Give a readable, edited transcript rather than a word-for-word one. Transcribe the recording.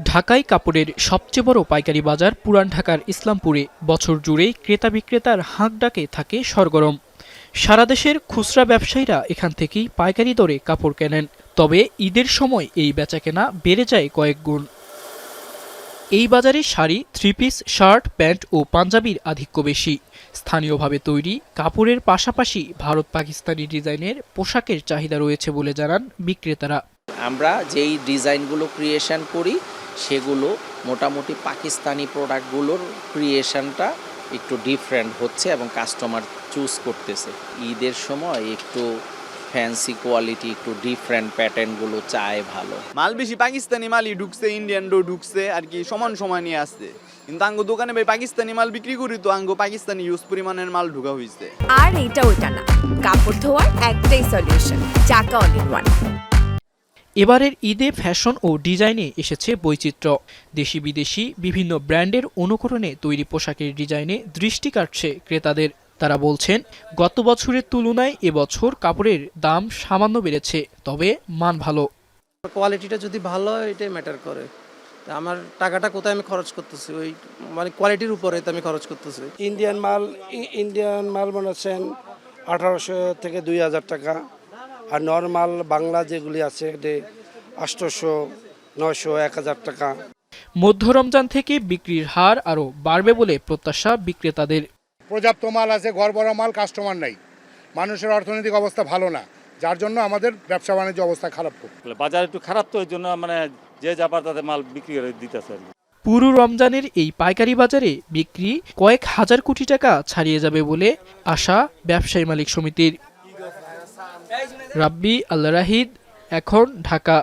ঢাকায় কাপড়ের সবচেয়ে বড় পাইকারি বাজার পুরান ঢাকার ইসলামপুরে বছর জুড়েই ক্রেতা বিক্রেতার হাঁক ডাকে থাকে সরগরম। সারা দেশের খুচরা ব্যবসায়ীরা এখান থেকেই পাইকারি দরে কাপড় কেনেন। তবে ঈদের সময় এই বেচাকেনা বেড়ে যায় কয়েক গুণ। এই বাজারে sari, three piece, shirt, pant ও পাঞ্জাবির আধিক্য বেশি। স্থানীয়ভাবে তৈরি কাপড়ের পাশাপাশি ভারত পাকিস্তানি ডিজাইনের পোশাকের চাহিদা রয়েছে বলে জানান বিক্রেতারা। আমরা যেই ডিজাইনগুলো ক্রিয়েশন করি সেগুলো মোটামুটি পাকিস্তানি প্রোডাক্টগুলোর ক্রিয়েশনটা একটু ডিফারেন্ট হচ্ছে এবং কাস্টমার চুজ করতেছে। ঈদের সময় একটু ফ্যান্সি কোয়ালিটি, একটু ডিফারেন্ট প্যাটার্নগুলো চায় ভালো। মাল বেশি পাকিস্তানি মালই ঢুকছে, ইন্ডিয়ানও ঢুকছে আর কি, সমান সমান নিয়ে আসছে। কিন্তু আঙ্গো দোকানে ভাই পাকিস্তানি মাল বিক্রি করি, তো আঙ্গো পাকিস্তানি ইউজ পরিমাণের মাল ঢুকা হয়েছে। আর এটা ওটা না, কাপড় ধোয়ার একটাই সলিউশন, চাকা অল ইন ওয়ান। এবারের ঈদে ফ্যাশন ও ডিজাইনে এসেছে বৈচিত্র্য। দেশি বিদেশি বিভিন্ন ব্র্যান্ডের অনুকরণে তৈরি পোশাকের ডিজাইনে দৃষ্টি কাটছে ক্রেতাদের। তারা বলছেন, গত বছরের তুলনায় এবছর কাপড়ের দাম সামান্য বেড়েছে, তবে মান ভালো। কোয়ালিটিটা যদি ভালো হয় এটাই ম্যাটার করে। আমার টাকাটা কোথায় আমি খরচ করতেছি, ওই মানে কোয়ালিটির উপরে তো আমি খরচ করতেছি। ইন্ডিয়ান মাল বানাচ্ছেন 1800 থেকে 2000 টাকা, আর নর্মাল বাংলা যেগুলি আছে 800, 900, 1000 টাকা। মধ্য রমজান থেকে বিক্রির হার আরও বাড়বে বলে প্রত্যাশা বিক্রেতাদের। পর্যাপ্ত মাল আছে, ঘর ভরা মাল, কাস্টমার নাই, মানুষের অর্থনৈতিক অবস্থা ভালো না, যার জন্য আমাদের ব্যবসা বাণিজ্য অবস্থা খারাপ। বাজার একটু খারাপ, তো ওই জন্য যে যা পারে তাদের মাল বিক্রি করে দিতেছে। পুরো রমজানের এই পাইকারি বাজারে বিক্রি কয়েক হাজার কোটি টাকা ছাড়িয়ে যাবে বলে আশা ব্যবসায়ী মালিক সমিতির। রাব্বি আল্লাহ রাহিদ, এখন ঢাকা।